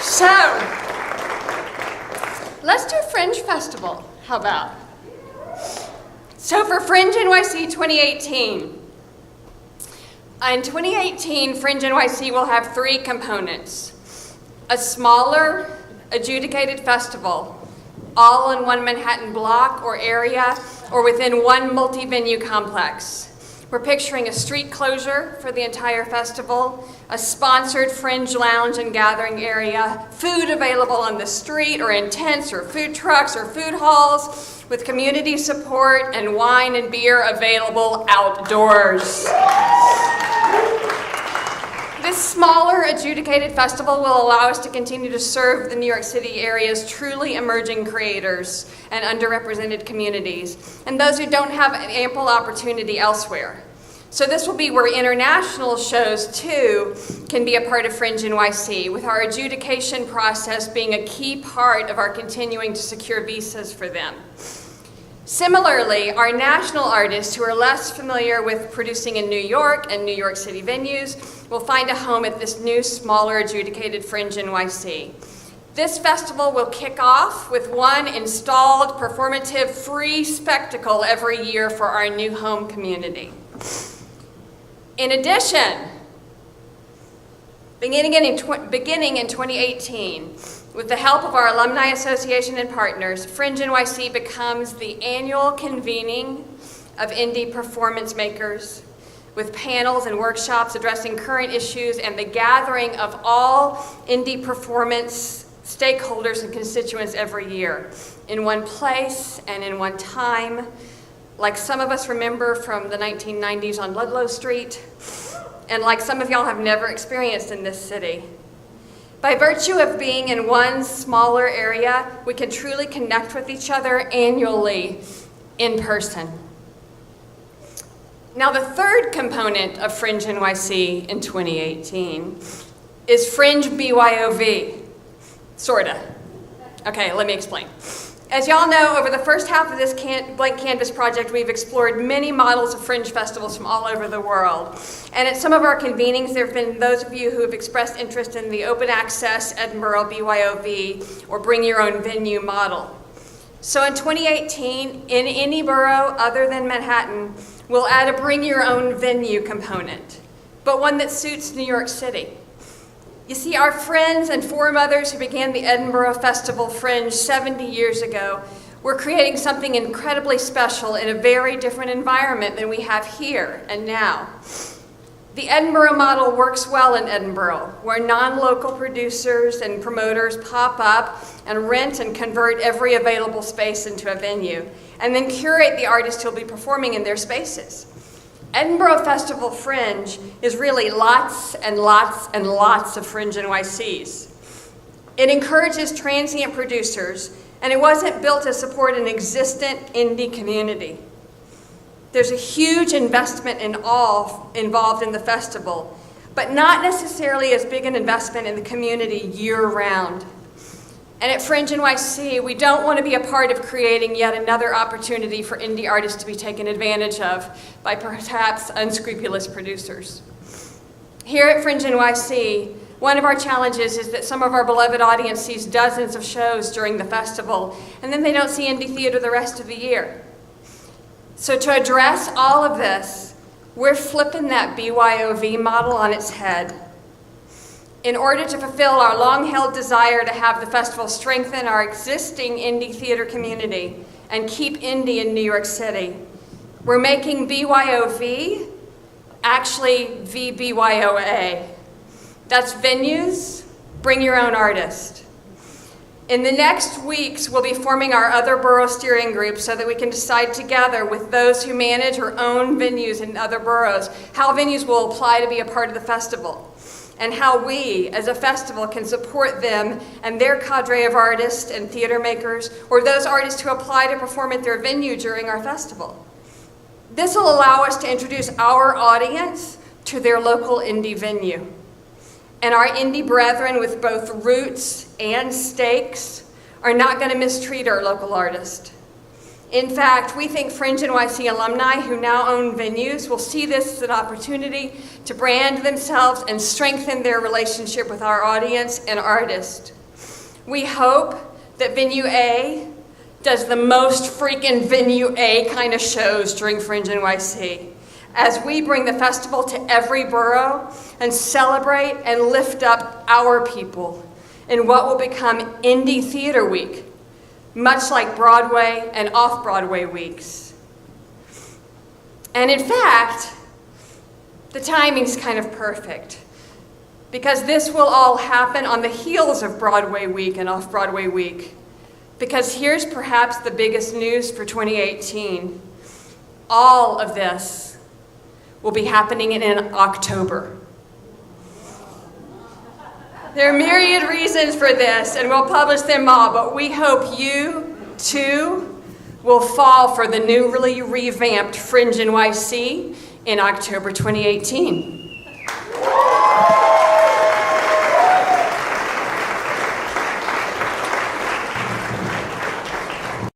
So, let's do Fringe Festival. How about? So for FringeNYC 2018, in 2018, FringeNYC will have three components. A smaller, adjudicated festival, all in one Manhattan block or area, or within one multi-venue complex. We're picturing a street closure for the entire festival, a sponsored Fringe lounge and gathering area, food available on the street or in tents or food trucks or food halls, with community support and wine and beer available outdoors. This smaller adjudicated festival will allow us to continue to serve the New York City area's truly emerging creators and underrepresented communities, and those who don't have an ample opportunity elsewhere. So this will be where international shows, too, can be a part of FringeNYC, with our adjudication process being a key part of our continuing to secure visas for them. Similarly, our national artists who are less familiar with producing in New York and New York City venues will find a home at this new, smaller, adjudicated FringeNYC. This festival will kick off with one installed, performative, free spectacle every year for our new home community. In addition, beginning in 2018, with the help of our Alumni Association and partners, FringeNYC becomes the annual convening of indie performance makers, with panels and workshops addressing current issues and the gathering of all indie performance stakeholders and constituents every year, in one place and in one time, like some of us remember from the 1990s on Ludlow Street, and like some of y'all have never experienced in this city. By virtue of being in one smaller area, we can truly connect with each other annually in person. Now, the third component of FringeNYC in 2018 is Fringe BYOV, sorta. Okay, let me explain. As y'all know, over the first half of this Blank Canvas project, we've explored many models of Fringe festivals from all over the world. And at some of our convenings, there have been those of you who have expressed interest in the open access Edinburgh BYOV or bring your own venue model. So in 2018, in any borough other than Manhattan, we'll add a bring your own venue component, but one that suits New York City. You see, our friends and foremothers who began the Edinburgh Festival Fringe 70 years ago were creating something incredibly special in a very different environment than we have here and now. The Edinburgh model works well in Edinburgh, where non-local producers and promoters pop up and rent and convert every available space into a venue, and then curate the artists who'll be performing in their spaces. Edinburgh Festival Fringe is really lots and lots and lots of FringeNYCs. It encourages transient producers, and it wasn't built to support an existent indie community. There's a huge investment involved in the festival, but not necessarily as big an investment in the community year-round. And at FringeNYC, we don't want to be a part of creating yet another opportunity for indie artists to be taken advantage of by perhaps unscrupulous producers. Here at FringeNYC, one of our challenges is that some of our beloved audience sees dozens of shows during the festival, and then they don't see indie theater the rest of the year. So to address all of this, we're flipping that BYOV model on its head. In order to fulfill our long-held desire to have the festival strengthen our existing indie theater community and keep indie in New York City, we're making BYOV actually VBYOA. That's venues, bring your own artist. In the next weeks, we'll be forming our other borough steering group so that we can decide together with those who manage or own venues in other boroughs how venues will apply to be a part of the festival, and how we, as a festival, can support them and their cadre of artists and theater makers, or those artists who apply to perform at their venue during our festival. This will allow us to introduce our audience to their local indie venue. And our indie brethren with both roots and stakes are not going to mistreat our local artist. In fact, we think FringeNYC alumni who now own venues will see this as an opportunity to brand themselves and strengthen their relationship with our audience and artists. We hope that Venue A does the most freaking Venue A kind of shows during FringeNYC, as we bring the festival to every borough and celebrate and lift up our people in what will become Indie Theater Week, much like Broadway and off-Broadway weeks. And in fact, the timing's kind of perfect, because this will all happen on the heels of Broadway week and off-Broadway week. Because here's perhaps the biggest news for 2018. All of this will be happening in October. There are myriad reasons for this, and we'll publish them all, but we hope you, too, will fall for the newly revamped FringeNYC in October 2018.